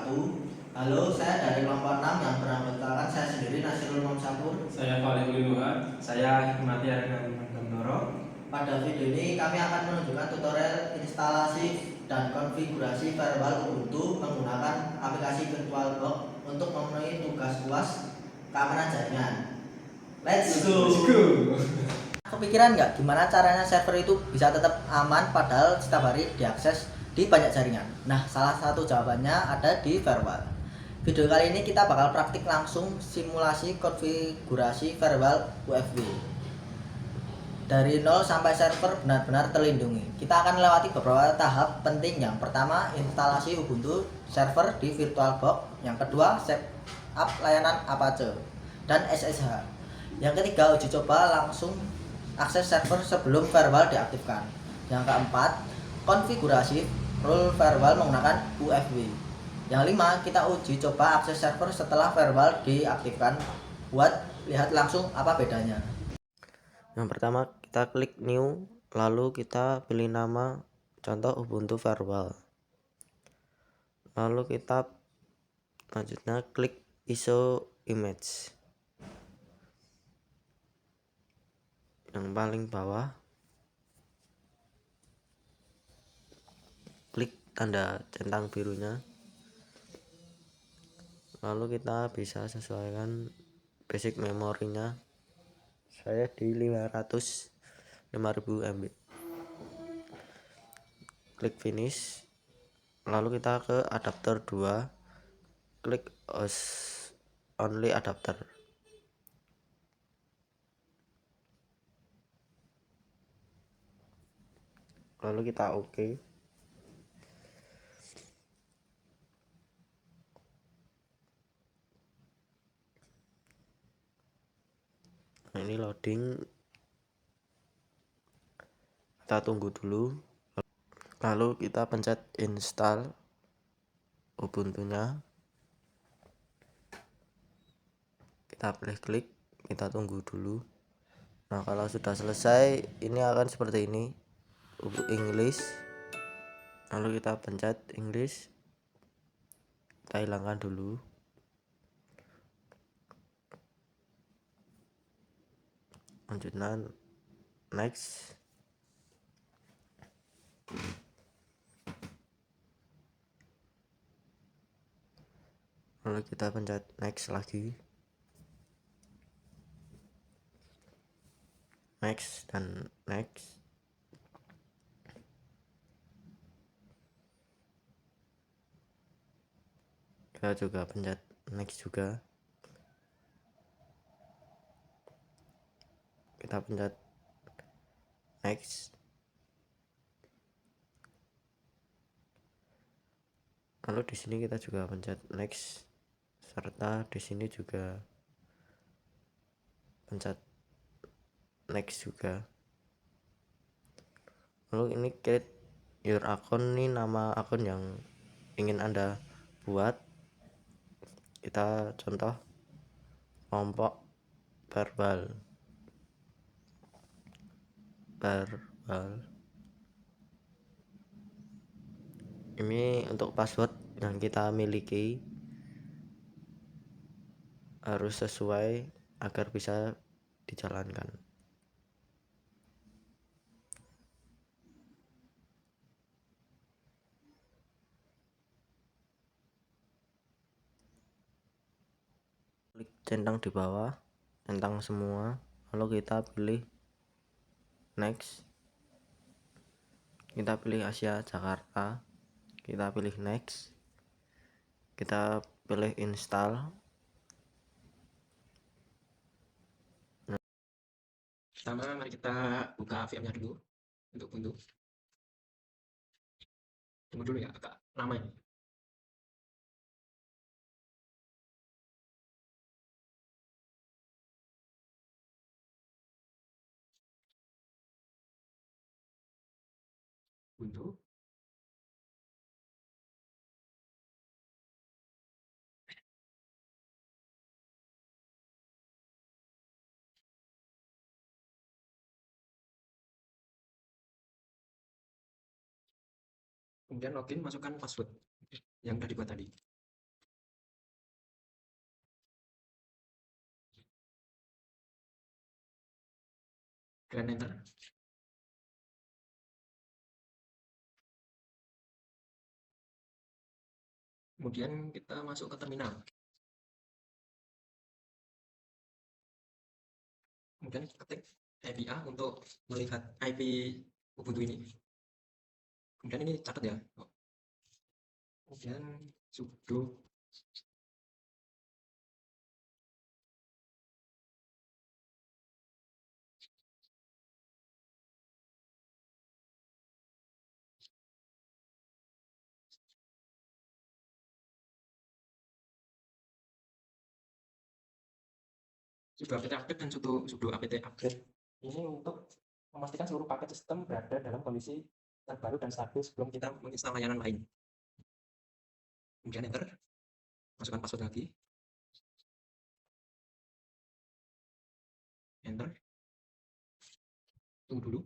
wabarakatuh. Halo, saya dari kelompok 6 yang beranggotakan saya sendiri Nasirul Mamsapur. Saya Falik Liluha. Saya Hikmati Arinan Gandoro. Pada video ini kami akan menunjukkan tutorial instalasi dan konfigurasi firewall Ubuntu menggunakan aplikasi VirtualBox untuk memenuhi tugas UAS keamanan jaringan. Let's go! Kepikiran nggak gimana caranya server itu bisa tetap aman padahal setiap hari diakses di banyak jaringan? Nah, salah satu jawabannya ada di firewall. Video kali ini kita bakal praktik langsung simulasi konfigurasi firewall UFW. Dari 0 sampai server benar-benar terlindungi. Kita akan melewati beberapa tahap penting. Yang pertama, instalasi Ubuntu server di VirtualBox. Yang kedua, setup layanan Apache dan SSH. Yang ketiga, uji coba langsung akses server sebelum firewall diaktifkan. Yang keempat, konfigurasi rule firewall menggunakan UFW. Yang kelima, kita uji coba akses server setelah firewall diaktifkan. Buat lihat langsung apa bedanya. Yang pertama kita klik new, lalu kita pilih nama, contoh Ubuntu Firewall. Lalu kita selanjutnya klik ISO image. Yang paling bawah klik tanda centang birunya. Lalu kita bisa sesuaikan basic memorinya. Saya di 5000 MB. Klik finish. Lalu kita ke adapter 2, klik only adapter. Lalu kita oke. Nah, ini loading, kita tunggu dulu. Lalu kita pencet install Ubuntunya, kita pilih klik, kita tunggu dulu. Nah, kalau sudah selesai ini akan seperti ini, English. Lalu kita pencet English, kita hilangkan dulu. Lanjutnya next. Lalu kita pencet next lagi, next dan next. Kita juga pencet next juga. Kita pencet next. Lalu di sini kita juga pencet next, serta di sini juga pencet next juga. Lalu ini create your account, ini nama akun yang ingin Anda buat. Kita contoh kelompok verbal. Ini untuk password yang kita miliki harus sesuai agar bisa dijalankan. Klik centang di bawah, centang semua, lalu kita pilih next. Kita pilih Asia Jakarta, kita pilih next, kita pilih install. Pertama, mari kita buka VM-nya dulu untuk Ubuntu. Tunggu dulu ya, agak lama ini. Ubuntu. Kemudian login, masukkan password yang sudah dibuat tadi. dan enter. Kemudian kita masuk ke terminal. Kemudian ketik API untuk melihat IP Ubuntu ini. Kemudian ini catat ya. Kemudian sudo sudo apt update dan sudo apt upgrade ini untuk memastikan seluruh paket sistem berada dalam kondisi terbaru dan stabil sebelum kita menginstal layanan lain. Kemudian enter, masukkan password lagi, enter, tunggu dulu.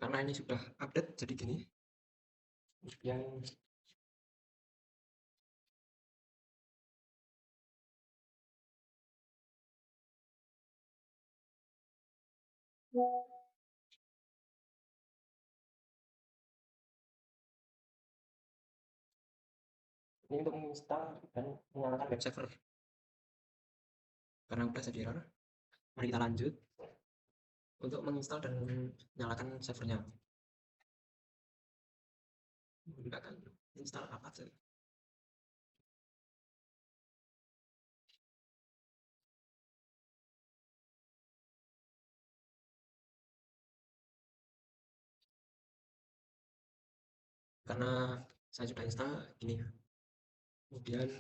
Karena ini sudah update jadi gini. Kemudian ini untuk menginstal dan menyalakan web server. Karena udah jadi error, mari kita lanjut untuk menginstal dan menyalakan servernya. Menggunakan install Apache. Karena saya sudah install gini. Kemudian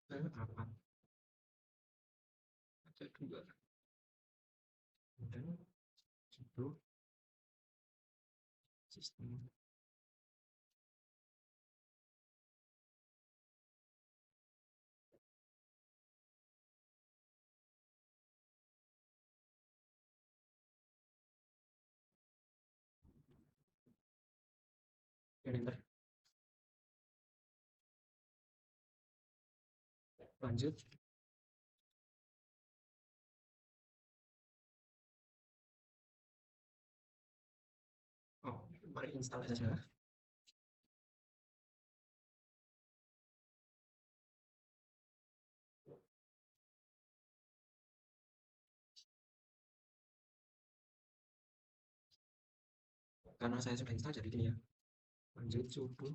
apa? Ada dua. Kemudian sudo sistem. Dan enter. Lanjut. Oh, mari install saja. Karena saya sudah install jadi gini ya. Lanjut sudo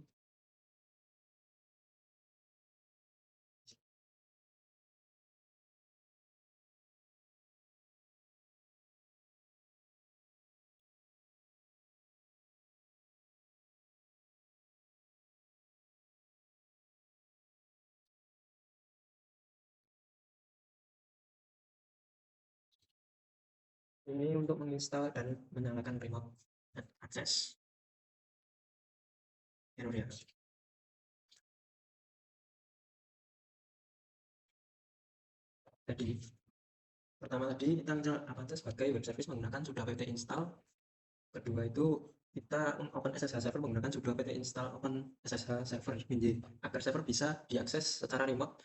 ini untuk menginstal dan menyalakan remote access. Error ya. Jadi pertama tadi kita install Apache sebagai web service menggunakan sudo apt install. Kedua itu kita open SSH server menggunakan sudo apt install open SSH server minj agar server bisa diakses secara remote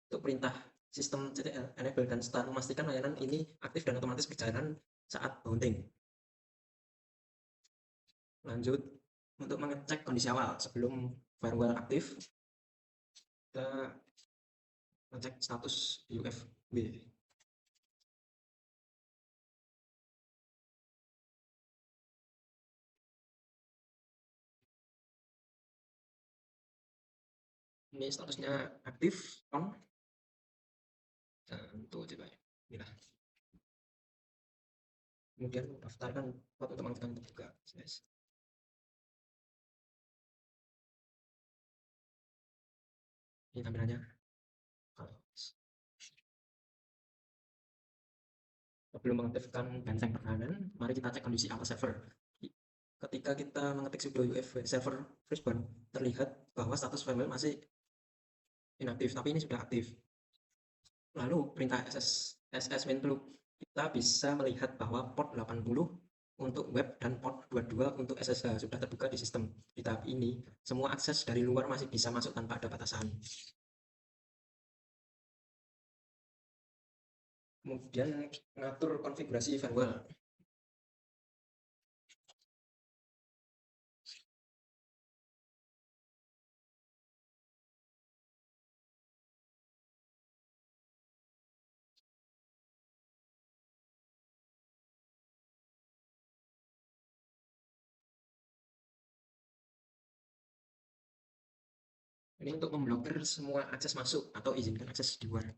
untuk perintah sistem CTL enable dan start, memastikan layanan ini aktif dan otomatis berjalan saat booting. Lanjut untuk mengecek kondisi awal sebelum firewall aktif, kita ngecek status UFB. Ini statusnya aktif on. Dan tuh coba ya. Inilah. Kemudian daftarkan waktu untuk mengaktifkan juga. Ini tampilannya. Sebelum mengaktifkan benteng pertahanan, mari kita cek kondisi Apache server. Ketika kita mengetik sudo UFB server firstborn, terlihat bahwa status firewall masih inaktif, tapi ini sudah aktif. Lalu perintah ss main loop kita bisa melihat bahwa port 80 untuk web dan port 22 untuk SSH sudah terbuka di sistem. Di tahap ini, semua akses dari luar masih bisa masuk tanpa ada batasan. Kemudian mengatur konfigurasi firewall. Ini untuk memblokir semua akses masuk atau izinkan akses di luar.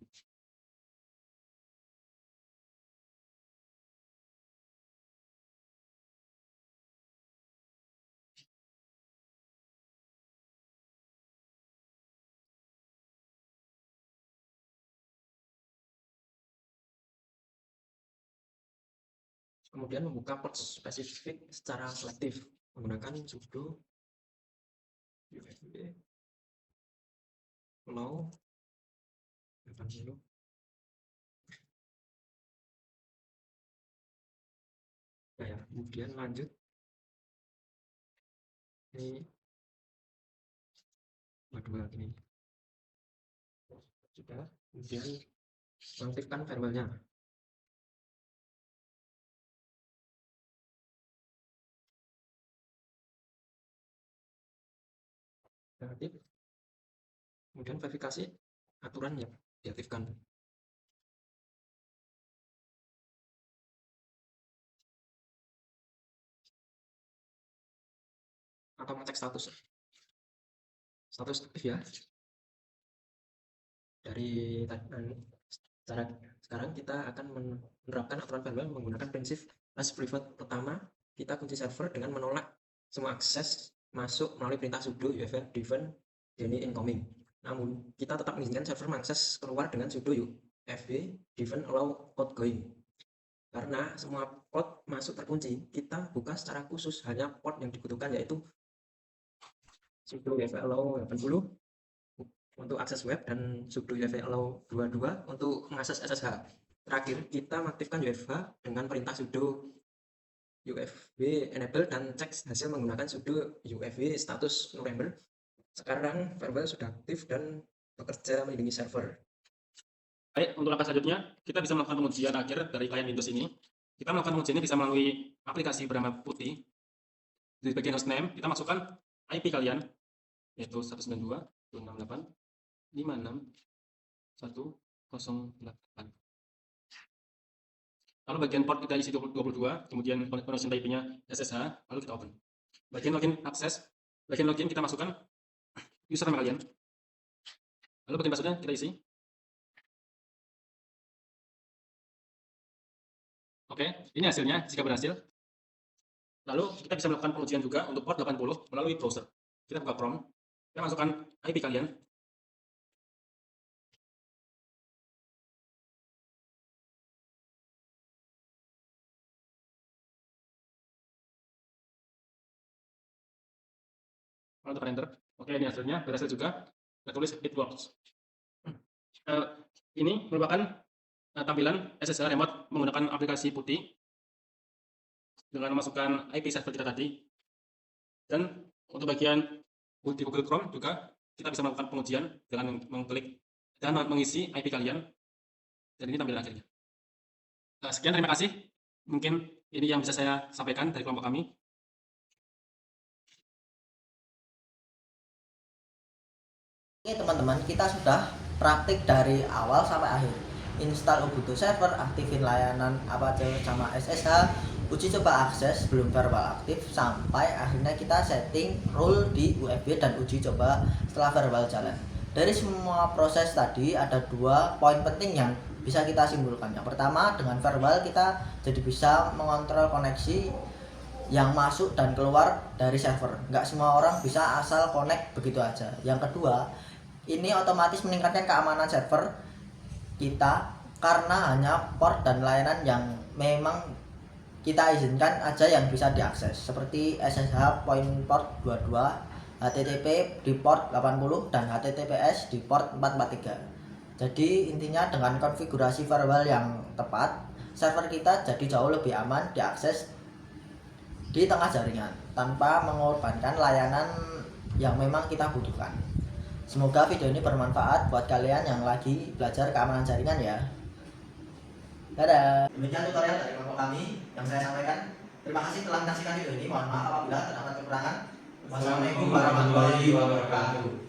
Kemudian membuka port spesifik secara selektif menggunakan sudo ufb allow 80. Nah ya, kemudian lanjut ini 22 ini sudah. Kemudian mengaktifkan firewallnya. Aktif. Kemudian verifikasi aturan yang diaktifkan. Atau mengecek status aktif ya. Dari cara sekarang kita akan menerapkan aturan firewall menggunakan prinsip last private. Pertama, kita kunci server dengan menolak semua akses masuk melalui perintah sudo ufr defend any incoming. Namun, kita tetap mengizinkan server mengakses keluar dengan sudo ufb defend allow outgoing. Karena semua port masuk terkunci, kita buka secara khusus hanya port yang dibutuhkan, yaitu sudo ufb allow 80 untuk akses web dan sudo ufb allow 22 untuk mengakses SSH. Terakhir, kita mengaktifkan UFH dengan perintah sudo ufb enable dan cek hasil menggunakan sudo ufb status November. Sekarang firewall sudah aktif dan bekerja melindungi server. Baik, untuk langkah selanjutnya, kita bisa melakukan pengujian akhir dari klien Windows ini. Kita melakukan pengujian ini bisa melalui aplikasi bernama Putih. Di bagian hostname, kita masukkan IP kalian, yaitu 192.168.56108. Lalu bagian port kita isi 22, kemudian connection IP-nya SSH, lalu kita open. Bagian login akses, bagian login kita masukkan username kalian. Lalu bagian passwordnya kita isi. Oke, ini hasilnya jika berhasil. Lalu kita bisa melakukan pengujian juga untuk port 80 melalui browser. Kita buka Chrome, kita masukkan IP kalian. Lalu tekan enter. Oke, ini hasilnya berhasil juga. Kita tulis it works. Ini merupakan tampilan SSH remote menggunakan aplikasi Putih dengan memasukkan IP server kita tadi. Dan untuk bagian di Google Chrome juga kita bisa melakukan pengujian dengan mengklik dan mengisi IP kalian. Dan ini tampilan akhirnya. Sekian, terima kasih. Mungkin ini yang bisa saya sampaikan dari kelompok kami. Oke teman-teman, kita sudah praktik dari awal sampai akhir. Install Ubuntu server, aktifin layanan apa aja sama SSH, uji coba akses sebelum firewall aktif, sampai akhirnya kita setting rule di UFB dan uji coba setelah firewall jalan. Dari semua proses tadi ada dua poin penting yang bisa kita simpulkan. Yang pertama, dengan firewall kita jadi bisa mengontrol koneksi yang masuk dan keluar dari server. Nggak semua orang bisa asal connect begitu aja. Yang kedua, ini otomatis meningkatkan keamanan server kita karena hanya port dan layanan yang memang kita izinkan aja yang bisa diakses, seperti SSH point port 22, HTTP di port 80 dan HTTPS di port 443. Jadi intinya dengan konfigurasi firewall yang tepat, server kita jadi jauh lebih aman diakses di tengah jaringan tanpa mengorbankan layanan yang memang kita butuhkan. Semoga video ini bermanfaat buat kalian yang lagi belajar keamanan jaringan ya. Dadah. Demikian tutorial dari kelompok kami yang saya sampaikan. Terima kasih telah menyaksikan video ini. Mohon maaf apabila terdapat kekurangan. Wassalamualaikum warahmatullahi wabarakatuh.